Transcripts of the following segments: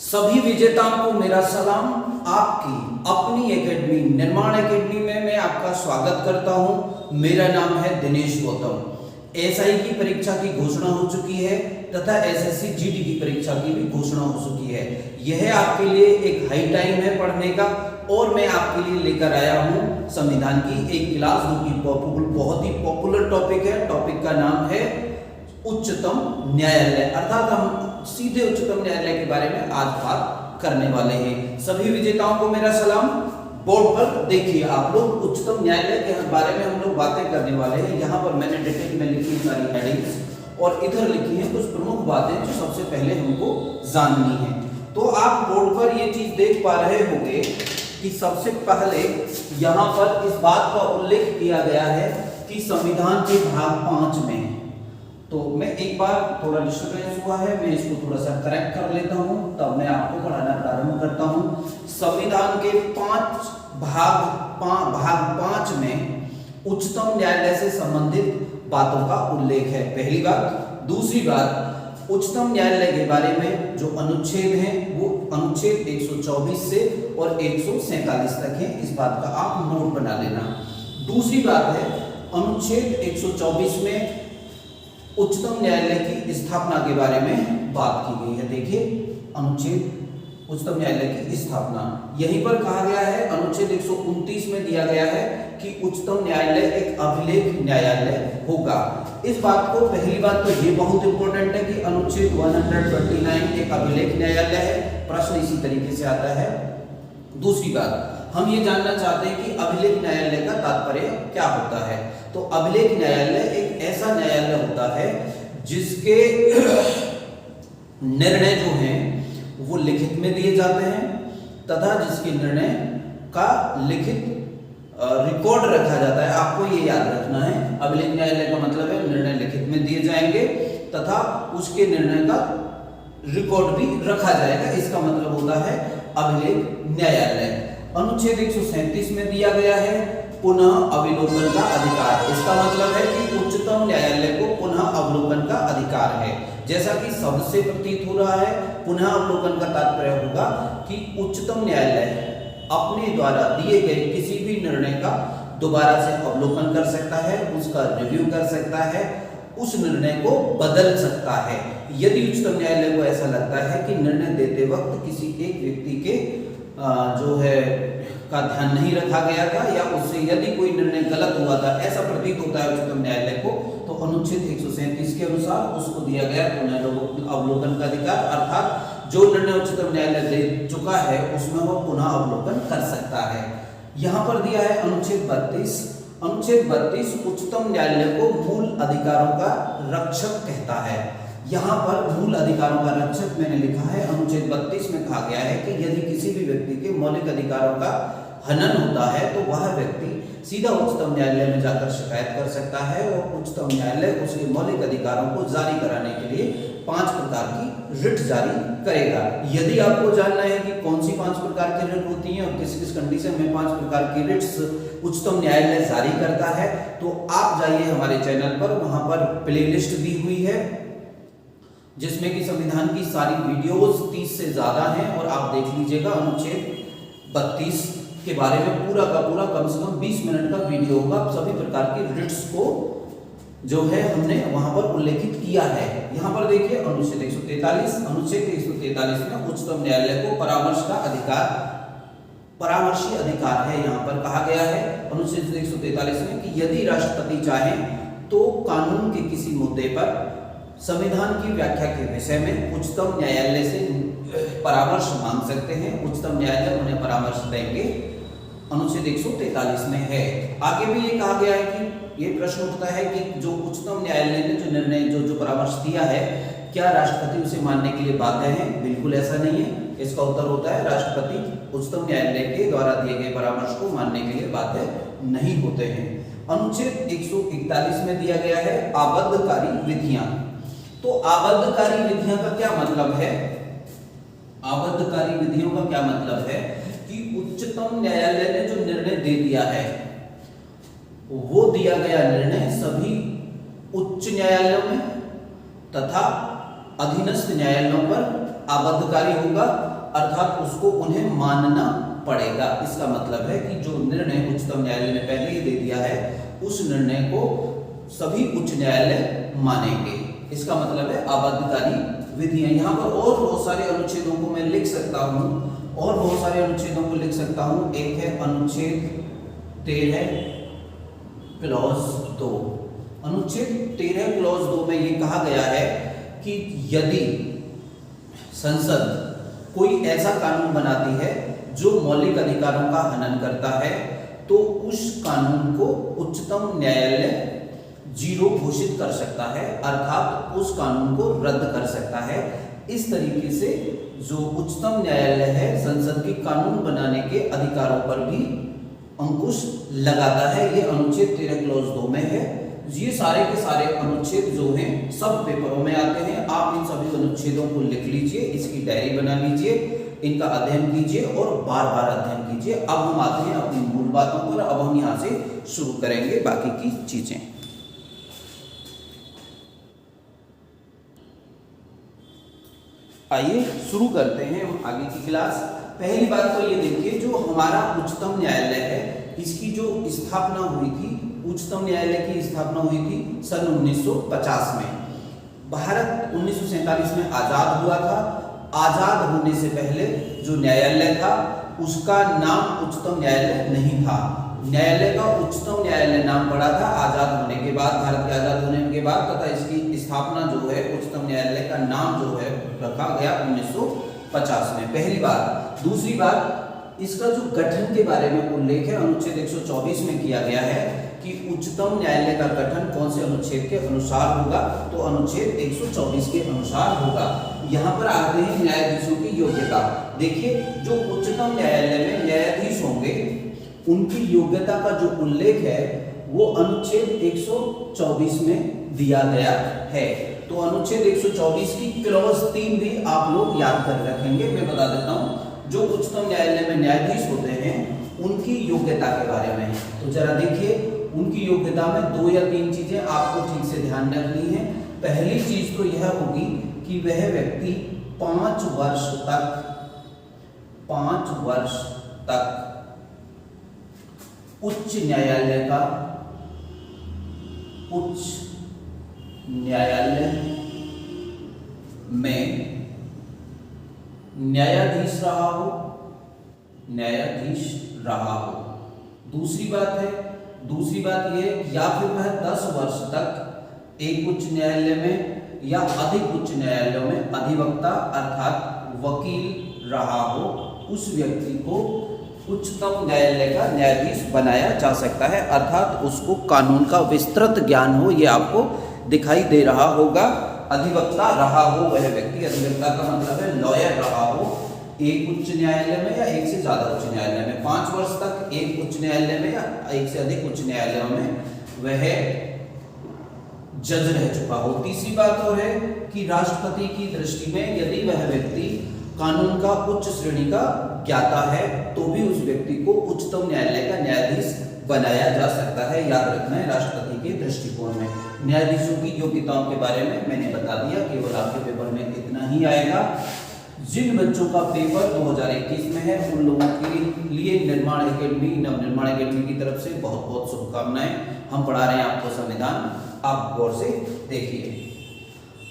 सभी विजेताओं को मेरा सलाम। आपकी अपनी एकेडमी निर्माण एकेडमी में मैं आपका स्वागत करता हूं। मेरा नाम है दिनेश गौतम। एसआई की परीक्षा की घोषणा हो चुकी है तथा एसएससी जीडी की परीक्षा की भी घोषणा हो चुकी है। यह आपके लिए एक हाई टाइम है पढ़ने का और मैं आपके लिए लेकर आया हूं संविधान की एक क्लास जो कि बहुत ही पॉपुलर टॉपिक है। टॉपिक का नाम है उच्चतम न्यायालय, अर्थात हम सीधे उच्चतम न्यायालय के बारे में आज बात करने वाले हैं। सभी विजेताओं को मेरा सलाम। बोर्ड पर देखिए आप लोग, उच्चतम न्यायालय के बारे में हम लोग बातें करने वाले हैं। यहाँ पर मैंने डिटेल में लिखी सारी हेडिंग्स और इधर लिखी है कुछ प्रमुख बातें जो सबसे पहले हमको जाननी है। तो आप बोर्ड पर ये चीज देख पा रहे होंगे कि सबसे पहले यहाँ पर इस बात का उल्लेख किया गया है कि संविधान के भाग 5 में, तो मैं एक बार थोड़ा डिस्टर्बेंस हुआ है, मैं इसको थोड़ा सा करेक्ट कर लेता हूं, तब मैं आपको पढ़ाना प्रारंभ करता हूं। संविधान के भाग 5 में उच्चतम न्यायालय से संबंधित बातों का उल्लेख है, पहली बात। दूसरी बात, उच्चतम न्यायालय के बारे में जो अनुच्छेद हैं वो अनुच्छेद 124 से और 147 तक है। इस बात का आप नोट बना लेना। दूसरी बात है, अनुच्छेद 124 में उच्चतम न्यायालय की स्थापना के बारे में बात की गई है। देखिए अनुच्छेद उच्चतम न्यायालय की स्थापना यहीं पर कहा गया है। अनुच्छेद 129 में दिया गया है कि उच्चतम न्यायालय एक अभिलेख न्यायालय होगा। इस बात को, पहली बात तो ये बहुत इंपॉर्टेंट है कि अनुच्छेद 129 एक अभिलेख न्यायालय है, प्रश्न इसी तरीके से आता है। दूसरी बात, हम ये जानना चाहते हैं कि अभिलेख न्यायालय का तात्पर्य क्या होता है। तो अभिलेख न्यायालय एक ऐसा न्यायालय होता है जिसके निर्णय जो हैं वो लिखित में दिए जाते हैं तथा जिसके निर्णय का लिखित रिकॉर्ड रखा जाता है। आपको ये याद रखना है, अभिलेख न्यायालय का मतलब है निर्णय लिखित में दिए जाएंगे तथा उसके निर्णय का रिकॉर्ड भी रखा जाएगा। इसका मतलब होता है अभिलेख न्यायालय। अनुच्छेद 137 में दिया गया है पुनः अवलोकन का अधिकार। इसका मतलब है कि उच्चतम न्यायालय को पुनः अवलोकन का अधिकार है। जैसा कि शब्द से प्रतीत हो रहा है, पुनः अवलोकन का तात्पर्य होगा कि उच्चतम न्यायालय अपने द्वारा दिए गए किसी भी निर्णय का दोबारा से अवलोकन कर सकता है, उसका रिव्यू कर सकता है, उस निर्णय को बदल सकता है। यदि उच्चतम न्यायालय को ऐसा लगता है कि निर्णय देते वक्त किसी एक व्यक्ति के जो है का ध्यान नहीं रखा गया था या उससे यदि कोई निर्णय गलत हुआ था, ऐसा प्रतीत होता है उच्चतम न्यायालय को, तो अनुच्छेद 137 के अनुसार उसको दिया गया पुनः अवलोकन का अधिकार, अर्थात जो निर्णय उच्चतम न्यायालय दे चुका है उसमें वो पुनः अवलोकन कर सकता है। यहाँ पर दिया है अनुच्छेद 32। अनुच्छेद 32 उच्चतम न्यायालय को मूल अधिकारों का रक्षक कहता है। यहाँ पर मूल अधिकारों का रक्षक मैंने लिखा है। अनुच्छेद 32 में कहा गया है कि यदि किसी भी व्यक्ति के मौलिक अधिकारों का हनन होता है तो वह व्यक्ति सीधा उच्चतम न्यायालय में जाकर शिकायत कर सकता है और उच्चतम न्यायालय उसके मौलिक अधिकारों को जारी कराने के लिए 5 प्रकार की रिट जारी करेगा। यदि आपको जानना है कि कौन सी 5 प्रकार की रिट होती हैं और किस किस कंडीशन में 5 प्रकार की रिट्स उच्चतम न्यायालय जारी करता है, तो आप जाइए हमारे चैनल पर, वहां पर प्लेलिस्ट दी हुई है जिसमें कि संविधान की सारी वीडियोस 30 से ज्यादा हैं और आप देख लीजिएगा। अनुच्छेद 32 के बारे में पूरा का पूरा कम से कम 20 मिनट का वीडियो होगा। सभी प्रकार की रिट्स को जो है हमने वहां पर उल्लेखित किया है। यहाँ पर देखिए अनुच्छेद 143। अनुच्छेद 143 में उच्चतम न्यायालय को परामर्श का अधिकार, परामर्शी अधिकार है यहाँ पर कहा गया है अनुच्छेद 143 में कि यदि राष्ट्रपति चाहे तो कानून के किसी मुद्दे पर संविधान की व्याख्या के विषय में उच्चतम न्यायालय से परामर्श मांग सकते हैं। उच्चतम न्यायालय उन्हें परामर्श देंगे, अनुच्छेद 143 में है। आगे भी ये कहा गया है कि ये प्रश्न उठता है कि जो उच्चतम न्यायालय ने जो निर्णय जो परामर्श दिया है, क्या राष्ट्रपति उसे मानने के लिए बाध्य है? बिल्कुल ऐसा नहीं है। इसका उत्तर होता है राष्ट्रपति उच्चतम न्यायालय के द्वारा दिए गए परामर्श को मानने के लिए बाध्य नहीं होते हैं। अनुच्छेद 141 में दिया गया है आबद्धकारी विधियां। तो आबद्धकारी विधियां का क्या मतलब है? आबद्धकारी विधियों का क्या मतलब है कि उच्चतम न्यायालय ने जो निर्णय दे दिया है वो दिया गया निर्णय सभी उच्च न्यायालयों में तथा अधीनस्थ न्यायालयों पर आबद्धकारी होगा अर्थात उसको उन्हें मानना पड़ेगा। इसका मतलब है कि जो निर्णय उच्चतम न्यायालय ने पहले ही दे दिया है उस निर्णय को सभी उच्च न्यायालय मानेंगे। इसका मतलब है आबाध्यकारी विधियां। यहाँ पर और बहुत सारे अनुच्छेदों को मैं लिख सकता हूँ और बहुत सारे अनुच्छेदों को लिख सकता हूँ। एक है अनुच्छेद 13 क्लॉज 2। अनुच्छेद 13 क्लॉज 2 में ये कहा गया है कि यदि संसद कोई ऐसा कानून बनाती है जो मौलिक अधिकारों का हनन करता है तो उस कानून को उच्चतम न्यायालय जीरो घोषित कर सकता है, अर्थात उस कानून को रद्द कर सकता है। इस तरीके से जो उच्चतम न्यायालय है संसद के कानून बनाने के अधिकारों पर भी अंकुश लगाता है। ये अनुच्छेद 13 क्लॉज 2 में है। ये सारे के सारे अनुच्छेद जो हैं सब पेपरों में आते हैं। आप इन सभी अनुच्छेदों को लिख लीजिए, इसकी डायरी बना लीजिए, इनका अध्ययन कीजिए और बार बार अध्ययन कीजिए। अब हम आते हैं अपनी मूल बातों पर। अब हम यहाँ से शुरू करेंगे बाकी की चीजें। आइए शुरू करते हैं आगे की क्लास। पहली बात तो ये देखिए, जो हमारा उच्चतम न्यायालय है इसकी जो स्थापना हुई थी, उच्चतम न्यायालय की स्थापना हुई थी सन 1950 में। भारत 1947 में आजाद हुआ था। आजाद होने से पहले जो न्यायालय था उसका नाम उच्चतम न्यायालय नहीं था। न्यायालय का उच्चतम न्यायालय नाम पड़ा था आजाद होने के बाद, भारत के आजाद होने के बाद, तथा इसकी स्थापना जो है उच्चतम न्यायालय का नाम जो है रखा गया 1950 में। पहली बात। दूसरी बात, इसका जो गठन के बारे में उल्लेख है अनुच्छेद 124 में किया गया है कि उच्चतम न्यायालय का गठन कौन से अनुच्छेद के अनुसार होगा, तो अनुच्छेद 124 के अनुसार होगा। यहाँ पर आते हैं न्यायाधीशों की योग्यता। देखिए, जो उच्चतम न्यायालय में न्यायाधीश होंगे उनकी योग्यता का जो उल्लेख है वो अनुच्छेद 124 में दिया गया है। तो अनुच्छेद 124 की क्लॉज 3 भी आप लोग याद कर रखेंगे। मैं बता देता हूँ जो उच्चतम न्यायालय में न्यायाधीश होते हैं उनकी योग्यता के बारे में। तो जरा देखिए, उनकी योग्यता में 2 या 3 चीजें आपको ठीक से ध्यान रखनी है। पहली चीज तो यह होगी कि वह व्यक्ति 5 वर्ष तक उच्च न्यायालय में न्यायाधीश रहा हो। दूसरी बात यह, या फिर वह 10 वर्ष तक एक उच्च न्यायालय में या अधिक उच्च न्यायालयों में अधिवक्ता अर्थात वकील रहा हो। उस व्यक्ति को उच्चतम न्यायालय का न्यायाधीश बनाया जा सकता है, अर्थात उसको कानून का विस्तृत ज्ञान हो। ये आपको दिखाई दे रहा होगा। अधिवक्ता रहा हो वह व्यक्ति, अधिवक्ता का मतलब है लॉयर रहा हो एक उच्च न्यायालय में या एक से ज्यादा उच्च न्यायालय में। 5 वर्ष तक एक उच्च न्यायालय में या एक से अधिक उच्च न्यायालयों में वह जज रह चुका हो। तीसरी बात और है कि राष्ट्रपति की दृष्टि में यदि वह व्यक्ति कानून का उच्च श्रेणी का ज्ञाता है तो भी उस व्यक्ति को उच्चतम न्यायालय का न्यायाधीश बनाया जा सकता है। याद रखना है राष्ट्रपति के दृष्टिकोण में। न्यायाधीशों की योग्यताओं के बारे में मैंने बता दिया, केवल आपके पेपर में इतना ही आएगा। जिन बच्चों का पेपर 2021 में है उन लोगों के लिए निर्माण एकेडमी, नवनिर्माण एकेडमी की तरफ से बहुत बहुत शुभकामनाएं। हम पढ़ा रहे हैं आपको संविधान, आप गौर से देखिए।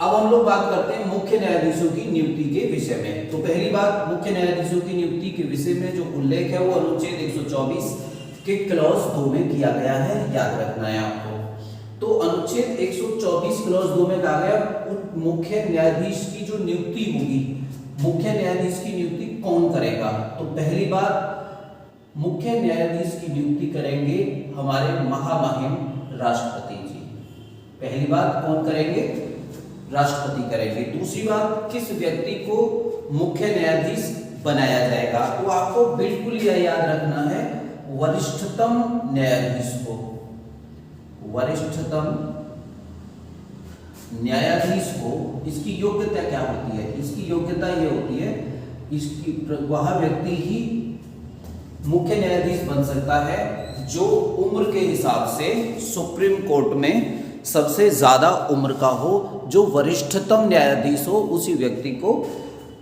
अब हम लोग बात करते हैं मुख्य न्यायाधीशों की नियुक्ति के विषय में। तो पहली बात, मुख्य न्यायाधीशों की नियुक्ति के विषय में जो उल्लेख है वो अनुच्छेद 124 के क्लॉज 2 में किया गया है, याद रखना है आपको। तो अनुच्छेद 124 क्लॉज 2 में कहा गया मुख्य न्यायाधीश की जो नियुक्ति होगी, मुख्य न्यायाधीश की नियुक्ति कौन करेगा। तो पहली बात, मुख्य न्यायाधीश की नियुक्ति करेंगे हमारे महामहिम राष्ट्रपति जी। पहली बात, कौन करेंगे? राष्ट्रपति करेंगे। दूसरी बात, किस व्यक्ति को मुख्य न्यायाधीश बनाया जाएगा, तो आपको बिल्कुल यह याद रखना है, वरिष्ठतम न्यायाधीश को। वरिष्ठतम न्यायाधीश को इसकी योग्यता क्या होती है? इसकी योग्यता यह होती है, इसकी वह व्यक्ति ही मुख्य न्यायाधीश बन सकता है जो उम्र के हिसाब से सुप्रीम कोर्ट में सबसे ज्यादा उम्र का हो। जो वरिष्ठतम न्यायाधीश हो उसी व्यक्ति को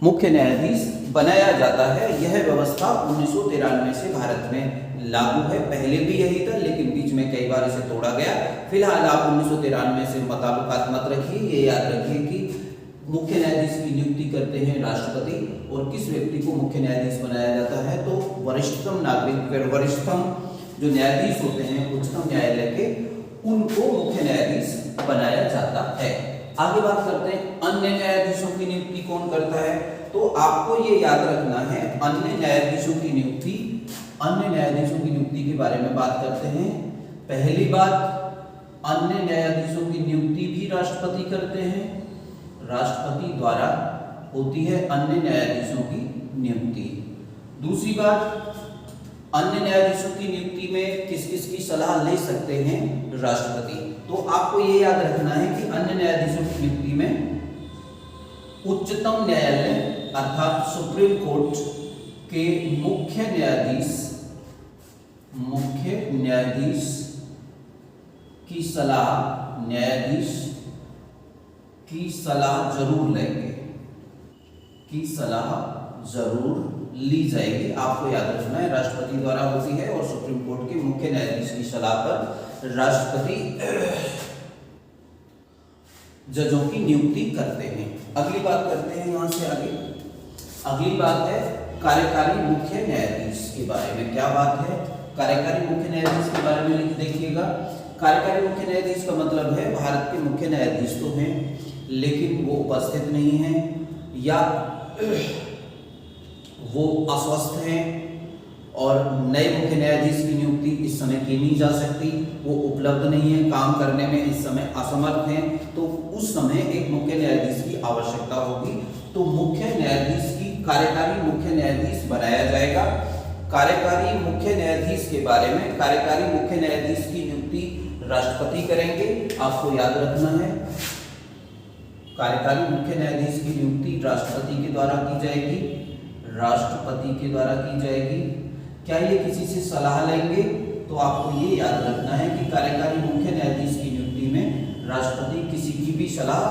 मुख्य न्यायाधीश बनाया जाता है। यह व्यवस्था 1993 से भारत में लागू है। पहले भी यही था, लेकिन बीच में कई बार इसे तोड़ा गया। फिलहाल आप 1993 से मुताबिकात मत रखिए, ये याद रखिए कि मुख्य न्यायाधीश की नियुक्ति करते हैं राष्ट्रपति। और किस व्यक्ति को मुख्य न्यायाधीश बनाया जाता है, तो वरिष्ठतम नागरिक, वरिष्ठतम जो न्यायाधीश होते हैं उच्चतम न्यायालय के, उनको मुख्य न्यायाधीश बनाया जाता है। आगे बात करते हैं अन्य न्यायाधीशों की नियुक्ति कौन करता है। तो आपको ये याद रखना है, अन्य न्यायाधीशों की नियुक्ति के बारे में बात करते हैं। पहली बात, अन्य न्यायाधीशों की नियुक्ति भी राष्ट्रपति करते हैं, राष्ट्रपति द्वारा होती है अन्य न्यायाधीशों की नियुक्ति। दूसरी बात, अन्य न्यायाधीशों की नियुक्ति में किस किस की सलाह ले सकते हैं, राष्ट्रपति। तो आपको ये याद रखना है कि अन्य न्यायाधीशों की नियुक्ति में उच्चतम न्यायालय अर्थात सुप्रीम कोर्ट के मुख्य न्यायाधीश की सलाह जरूर लेंगे, जरूर ली जाएगी। आपको याद रखना है, राष्ट्रपति द्वारा होती है और सुप्रीम कोर्ट के मुख्य न्यायाधीश की सलाह पर राष्ट्रपति जजों की नियुक्ति करते हैं। अगली बात करते हैं यहां से आगे। अगली बात है कार्यकारी मुख्य न्यायाधीश के बारे में। क्या बात है, कार्यकारी मुख्य न्यायाधीश के बारे में लिख देखिएगा। कार्यकारी मुख्य न्यायाधीश का मतलब है भारत के मुख्य न्यायाधीश तो हैं लेकिन वो उपस्थित नहीं हैं, या वो अस्वस्थ हैं और नए मुख्य न्यायाधीश की नियुक्ति इस समय की नहीं जा सकती, वो उपलब्ध नहीं है, काम करने में इस समय असमर्थ हैं, तो उस समय एक मुख्य न्यायाधीश की आवश्यकता होगी। तो मुख्य न्यायाधीश की कार्यकारी मुख्य न्यायाधीश बनाया जाएगा। कार्यकारी मुख्य न्यायाधीश के बारे में, कार्यकारी मुख्य न्यायाधीश की नियुक्ति राष्ट्रपति करेंगे, आपको याद रखना है। कार्यकारी मुख्य न्यायाधीश की नियुक्ति राष्ट्रपति के द्वारा की जाएगी, राष्ट्रपति के द्वारा की जाएगी। क्या ये किसी से सलाह लेंगे, तो आपको ये याद रखना है कि कार्यकारी मुख्य न्यायाधीश की नियुक्ति में राष्ट्रपति किसी की भी सलाह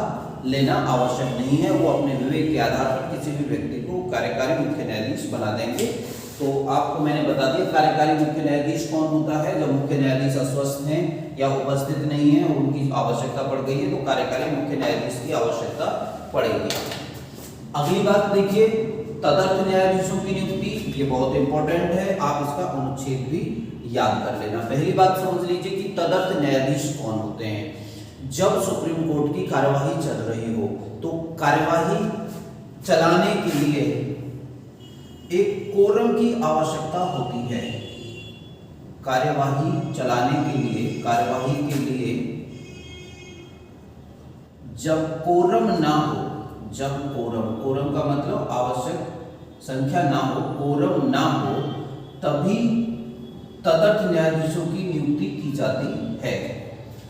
लेना आवश्यक नहीं है, वो अपने विवेक के आधार पर किसी भी व्यक्ति को कार्यकारी मुख्य न्यायाधीश बना देंगे। तो आपको मैंने बता दिया कार्यकारी मुख्य न्यायाधीश कौन होता है। जब मुख्य न्यायाधीश अस्वस्थ हैं या उपस्थित नहीं है और उनकी आवश्यकता पड़ गई है तो कार्यकारी मुख्य न्यायाधीश की आवश्यकता पड़ेगी। अगली बात देखिए, तदर्थ न्यायाधीशों की नियुक्ति, ये बहुत इंपॉर्टेंट है, आप इसका अनुच्छेद भी याद कर लेना। पहली बात समझ लीजिए कि तदर्थ न्यायाधीश कौन होते हैं। जब सुप्रीम कोर्ट की कार्यवाही चल रही हो तो कार्यवाही चलाने के लिए एक कोरम की आवश्यकता होती है। कार्यवाही चलाने के लिए, कार्यवाही के लिए जब कोरम ना हो, जब कोरम का मतलब आवश्यक संख्या ना हो, कोरम ना हो, तभी तदर्थ न्यायाधीशों की नियुक्ति की जाती है।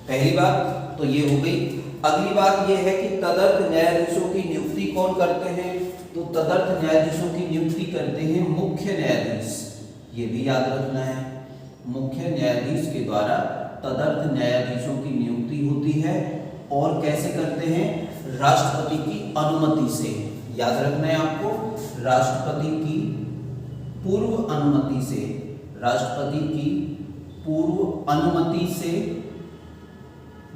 पहली बात तो ये हो गई। अगली बात ये है कि तदर्थ न्यायाधीशों की नियुक्ति कौन करते हैं, तो तदर्थ न्यायाधीशों की नियुक्ति करते हैं मुख्य न्यायाधीश। ये भी याद रखना है, मुख्य न्यायाधीश के द्वारा तदर्थ न्यायाधीशों की नियुक्ति होती है। और कैसे करते हैं, राष्ट्रपति की अनुमति से। याद रखना है आपको, राष्ट्रपति की पूर्व अनुमति से, राष्ट्रपति की पूर्व अनुमति से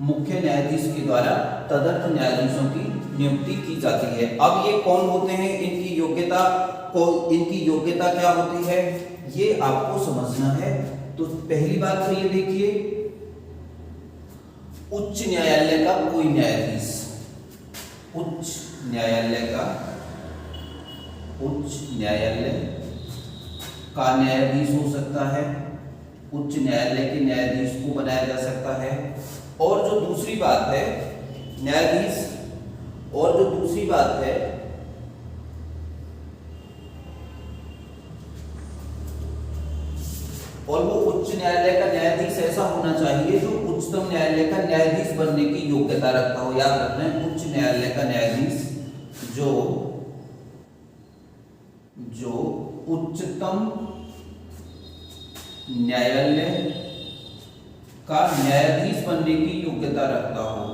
मुख्य न्यायाधीश के द्वारा तदर्थ न्यायाधीशों की नियुक्ति की जाती है। अब ये कौन होते हैं, इनकी योग्यता क्या होती है, ये आपको समझना है। तो पहली बात तो ये देखिए, उच्च न्यायालय का कोई न्यायाधीश, उच्च न्यायालय का न्यायाधीश हो सकता है, उच्च न्यायालय के न्यायाधीश को बनाया जा सकता है। और जो दूसरी बात है न्यायाधीश, और जो दूसरी बात है और वो उच्च न्यायालय का न्यायाधीश ऐसा होना चाहिए जो उच्चतम न्यायालय का न्यायाधीश बनने की योग्यता रखता हो। याद रखना है, उच्च न्यायालय का न्यायाधीश जो उच्चतम न्यायालय का न्यायाधीश बनने की योग्यता रखता हो,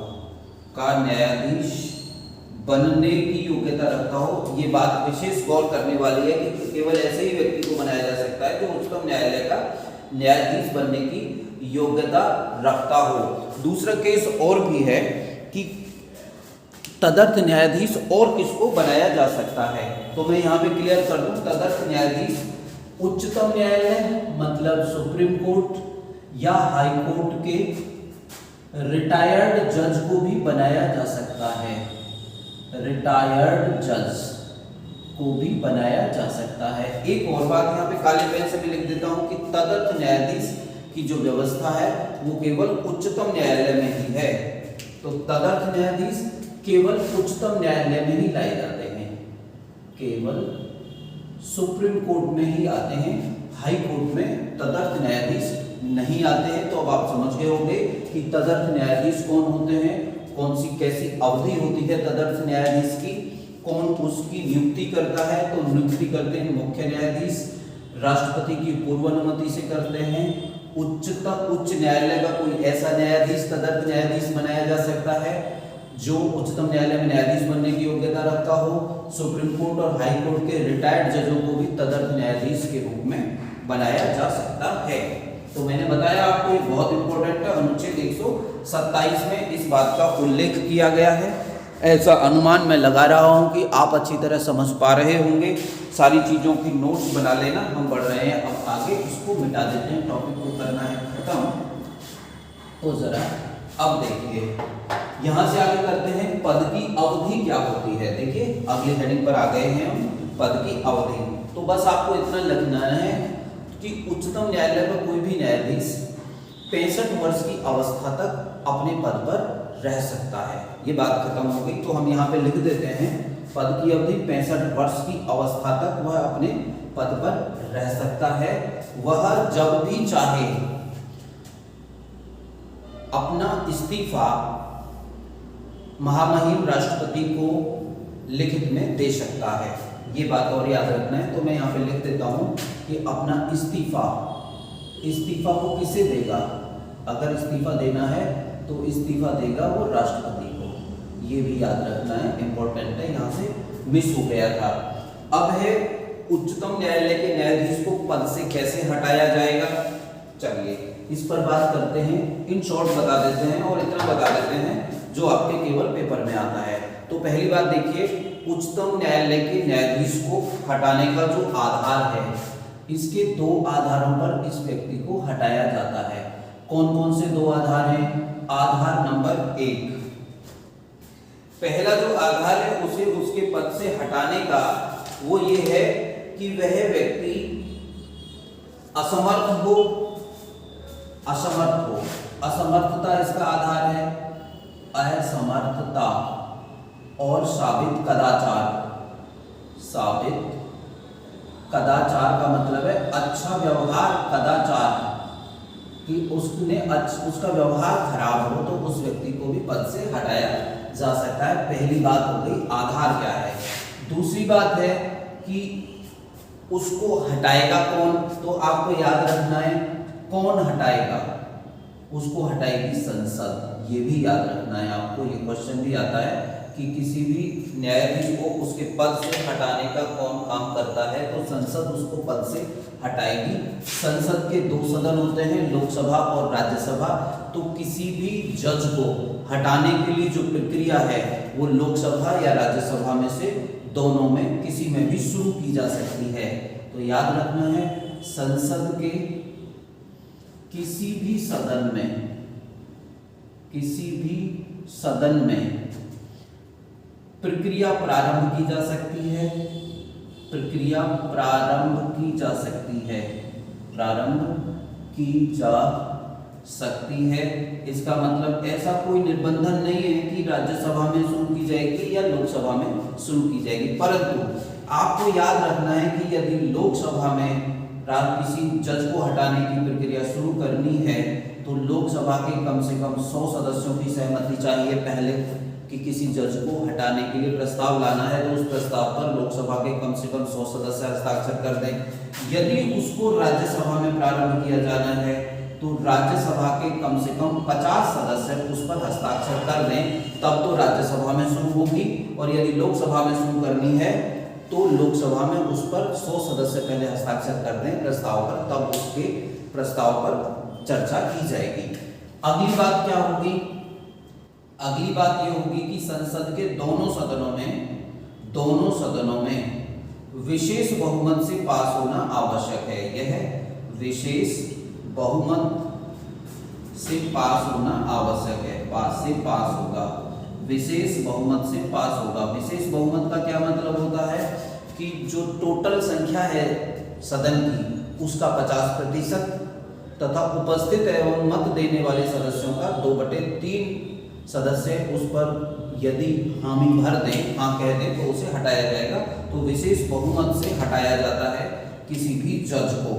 का न्यायाधीश बनने की योग्यता रखता हो। ये बात विशेष गौर करने वाली है कि केवल ऐसे ही व्यक्ति को बनाया जा सकता है जो उच्चतम न्यायालय का न्यायाधीश बनने की योग्यता रखता हो। दूसरा केस और भी है कि तदर्थ न्यायाधीश और किसको बनाया जा सकता है, तो मैं यहाँ पे क्लियर कर दूं। तदर्थ न्यायाधीश उच्चतम न्यायालय मतलब सुप्रीम कोर्ट या हाई कोर्ट के रिटायर्ड जज को भी बनाया जा सकता है। रिटायर्ड जज को भी बनाया जा सकता है। एक और बात यहाँ पे काले पेन से मैं लिख देता हूँ कि तदर्थ न्यायाधीश की जो व्यवस्था है वो केवल उच्चतम न्यायालय में ही है। तो तदर्थ न्यायाधीश केवल उच्चतम न्यायालय में ही लाए जाते हैं, केवल सुप्रीम कोर्ट में ही आते हैं, हाई कोर्ट में तदर्थ न्यायाधीश नहीं आते हैं। तो अब आप समझ गए होंगे कि तदर्थ न्यायाधीश कौन होते हैं, कौन सी कैसी अवधि होती है तदर्थ न्यायाधीश की, कौन उसकी नियुक्ति करता है। तो नियुक्ति करते हैं मुख्य न्यायाधीश, राष्ट्रपति की पूर्व अनुमति से करते हैं। उच्च न्यायालय का कोई ऐसा न्यायाधीश तदर्थ न्यायाधीश बनाया जा सकता है जो उच्चतम न्यायालय में न्यायाधीश बनने की योग्यता रखता हो। सुप्रीम कोर्ट और हाई कोर्ट के रिटायर्ड जजों को भी तदर्थ न्यायाधीश के रूप में बनाया जा सकता है। तो मैंने बताया आपको, एक बहुत इंपॉर्टेंट है, अनुच्छेद 127 में इस बात का उल्लेख किया गया है। ऐसा अनुमान मैं लगा रहा हूं कि आप अच्छी तरह समझ पा रहे होंगे। सारी चीज़ों की नोट्स बना लेना, हम बढ़ रहे हैं अब आगे, इसको मिटा देते हैं, टॉपिक को करना है खत्म। तो जरा अब देखिए, यहाँ से आगे करते हैं पद की अवधि क्या होती है। देखिए अगली हेडिंग पर आ गए हैं हम, पद की अवधि। तो बस आपको इतना लिखना है कि उच्चतम न्यायालय का कोई भी न्यायाधीश 65 वर्ष की अवस्था तक अपने पद पर रह सकता है। ये बात खत्म हो गई। तो हम यहाँ पे लिख देते हैं पद की अवधि 65 वर्ष की अवस्था तक वह अपने पद पर रह सकता है। वह जब भी चाहे अपना इस्तीफा महामहिम राष्ट्रपति को लिखित में दे सकता है। ये बात और याद रखना है। तो मैं यहाँ पे लिख देता हूँ कि अपना इस्तीफा को किसे देगा, अगर इस्तीफा देना है तो इस्तीफा देगा वो राष्ट्रपति को। ये भी याद रखना है, इंपॉर्टेंट है, यहाँ से मिस हो गया था। अब है उच्चतम न्यायालय के न्यायाधीश को पद से कैसे हटाया जाएगा। चलिए इस पर बात करते हैं, इन शॉर्ट बता देते हैं और इतना बता देते हैं जो आपके केवल पेपर में आता है। तो पहली बात देखिए, उच्चतम न्यायालय के न्यायाधीश को हटाने का जो आधार है, इसके 2 आधारों पर इस व्यक्ति को हटाया जाता है। कौन कौन से 2 आधार हैं। आधार नंबर 1, पहला जो आधार है उसे उसके पद से हटाने का वो ये है कि वह व्यक्ति असमर्थ हो। असमर्थता इसका आधार है, असमर्थता। और साबित कदाचार का मतलब है अच्छा व्यवहार, कदाचार कि उसका व्यवहार खराब हो तो उस व्यक्ति को भी पद से हटाया जा सकता है। पहली बात हो गई आधार क्या है। दूसरी बात है कि उसको हटाएगा कौन, तो आपको याद रखना है कौन हटाएगा, उसको हटाएगी संसद। ये भी याद रखना है आपको, ये क्वेश्चन भी आता है कि किसी भी न्यायाधीश को उसके पद से हटाने का कौन काम करता है, तो संसद उसको पद से हटाएगी। संसद के 2 सदन होते हैं, लोकसभा और राज्यसभा। तो किसी भी जज को हटाने के लिए जो प्रक्रिया है वो लोकसभा या राज्यसभा में से दोनों में किसी में भी शुरू की जा सकती है। तो याद रखना है संसद के किसी भी सदन में प्रक्रिया प्रारंभ की जा सकती है, इसका मतलब ऐसा कोई निर्बंधन नहीं है कि राज्यसभा में शुरू की जाएगी या लोकसभा में शुरू की जाएगी, परंतु आपको याद रखना है कि यदि लोकसभा में किसी जज को हटाने की प्रक्रिया शुरू करनी है तो लोकसभा के कम से कम 100 सदस्यों की सहमति चाहिए पहले कि किसी जज को हटाने के लिए प्रस्ताव लाना है, तो उस प्रस्ताव पर लोकसभा के कम से कम 100 सदस्य हस्ताक्षर कर दें। यदि उसको राज्यसभा में प्रारंभ किया जाना है तो राज्यसभा के कम से कम 50 सदस्य उस पर हस्ताक्षर कर दें, तब तो राज्यसभा में शुरू होगी। और यदि लोकसभा में शुरू करनी है तो लोकसभा में उस पर 100 सदस्य पहले हस्ताक्षर कर दें प्रस्ताव पर, तब उसके प्रस्ताव पर चर्चा की जाएगी। अगली बात क्या होगी? अगली बात यह होगी कि संसद के दोनों सदनों में विशेष बहुमत से पास होना आवश्यक है। यह विशेष बहुमत से पास होना आवश्यक है। पास होगा, विशेष बहुमत से पास होगा। विशेष बहुमत का क्या मतलब होता है कि जो टोटल संख्या है सदन की उसका 50% तथा उपस्थित एवं मत देने वाले सदस्यों का 2/3 सदस्य उस पर यदि हामी भर दें, हाँ कह दें, तो उसे हटाया जाएगा। तो विशेष बहुमत से हटाया जाता है किसी भी जज को।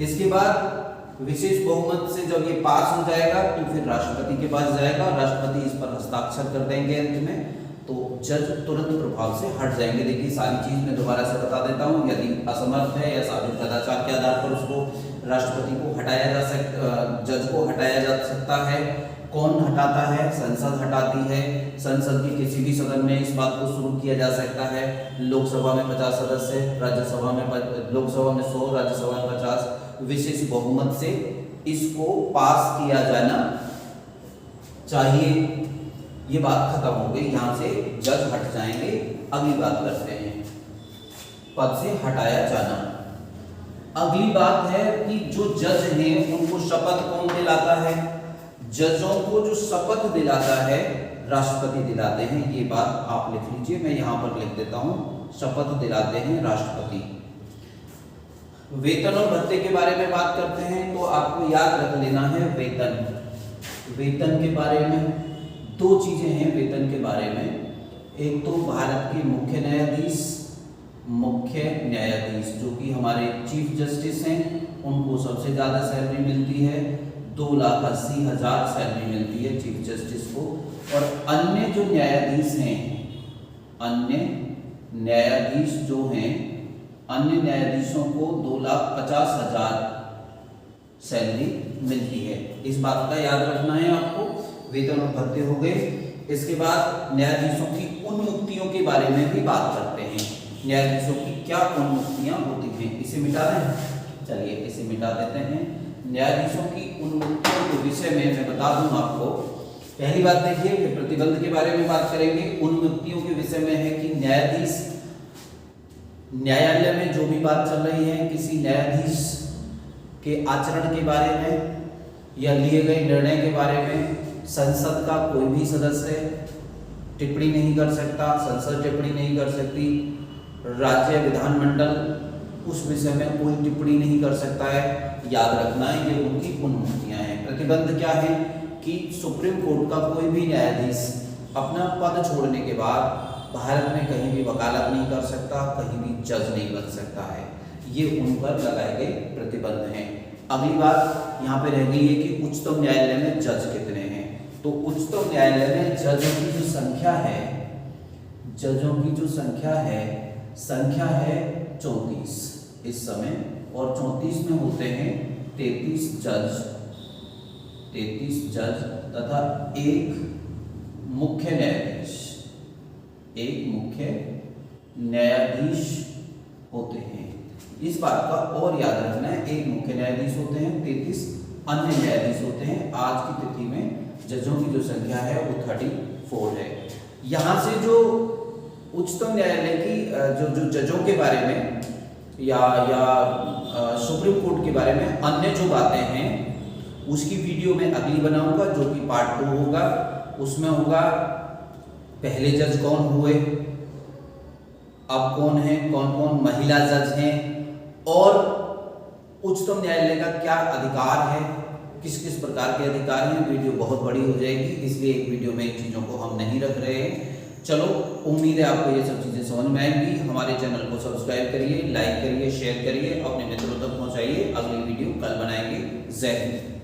इसके बाद विशेष बहुमत से जब ये पास हो जाएगा तो फिर राष्ट्रपति के पास जाएगा, राष्ट्रपति इस पर हस्ताक्षर कर देंगे अंत में, तो जज तुरंत प्रभाव से हट जाएंगे। देखिए सारी चीज मैं दोबारा से बता देता हूँ। यदि असमर्थ है या साबित कदाचार के आधार पर उसको राष्ट्रपति को हटाया जा सकता, जज को हटाया जा सकता है। कौन हटाता है? संसद हटाती है। संसद के किसी भी सदन में इस बात को शुरू किया जा सकता है। लोकसभा में 50 सदस्य, राज्यसभा में लोकसभा में 100, राज्यसभा में 50, विशेष बहुमत से इसको पास किया जाना चाहिए। ये बात खत्म हो गई, यहाँ से जज हट जाएंगे। अगली बात करते हैं, पद से हटाया जाना। अगली बात है कि जो जज हैं उनको शपथ कौन दिलाता है? जजों को जो शपथ दिलाता है राष्ट्रपति दिलाते हैं। ये बात आप लिख लीजिए, मैं यहाँ पर लिख देता हूँ। शपथ दिलाते हैं राष्ट्रपति। वेतन और भत्ते के बारे में बात करते हैं तो आपको याद रख लेना है वेतन के बारे में 2 चीजें हैं। वेतन के बारे में एक तो भारत के मुख्य न्यायाधीश जो कि हमारे चीफ जस्टिस हैं, उनको सबसे ज्यादा सैलरी मिलती है, 2,80,000 सैलरी मिलती है चीफ जस्टिस को। और अन्य जो न्यायाधीश हैं, अन्य न्यायाधीशों को 2,50,000 सैलरी मिलती है। इस बात का याद रखना है आपको। वेतन और भत्ते हो गए। इसके बाद न्यायाधीशों की उन्मुक्तियों के बारे में भी बात करते हैं। न्यायाधीशों की क्या उन्मुक्तियां होती हैं? इसे मिटा दें, चलिए इसे मिटा देते हैं। न्यायाधीशों की उन्मुक्तियों के विषय में मैं बता दूं आपको। पहली बात देखिए, फिर प्रतिबंध के बारे में बात करेंगे। उन्मुक्तियों के विषय में है कि न्यायाधीश न्यायालय में जो भी बात चल रही है, किसी न्यायाधीश के आचरण के बारे में या लिए गए निर्णय के बारे में संसद का कोई भी सदस्य टिप्पणी नहीं कर सकता, संसद टिप्पणी नहीं कर सकती, राज्य विधानमंडल उस विषय में कोई टिप्पणी नहीं कर सकता है। याद रखना है, ये उनकी उन्मुक्तियां हैं। प्रतिबंध क्या है कि सुप्रीम कोर्ट का कोई भी न्यायाधीश अपना पद छोड़ने के बाद भारत में कहीं भी वकालत नहीं कर सकता, कहीं भी जज नहीं बन सकता है। ये उन पर लगाए गए प्रतिबंध हैं। अगली बात यहाँ पे रह गई है कि उच्चतम न्यायालय में जज कितने हैं। तो उच्चतम न्यायालय में जजों की जो संख्या है 34 इस समय, और 34 में होते हैं 33 जज तथा एक मुख्य न्यायाधीश होते हैं। इस बात का और याद रखना है, एक मुख्य न्यायाधीश होते हैं, 33 अन्य न्यायाधीश होते हैं। आज की तिथि में जजों की जो संख्या है वो 34 है। यहाँ से जो उच्चतम न्यायालय की जो जजों के बारे में या सुप्रीम कोर्ट के बारे में अन्य जो बातें हैं उसकी वीडियो मैं अगली बनाऊंगा, जो कि पार्ट 2 होगा। उसमें होगा पहले जज कौन हुए, अब कौन है, कौन कौन महिला जज हैं, और उच्चतम न्यायालय का क्या अधिकार है, किस किस प्रकार के अधिकार हैं। वीडियो बहुत बड़ी हो जाएगी, इसलिए एक वीडियो में इन चीज़ों को हम नहीं रख रहे हैं। चलो, उम्मीद है आपको ये सब चीज़ें समझ में आएंगी। हमारे चैनल को सब्सक्राइब करिए, लाइक करिए, शेयर करिए, अपने मित्रों तक पहुंचाइए। अगली वीडियो कल बनाएंगे। जय हिंद।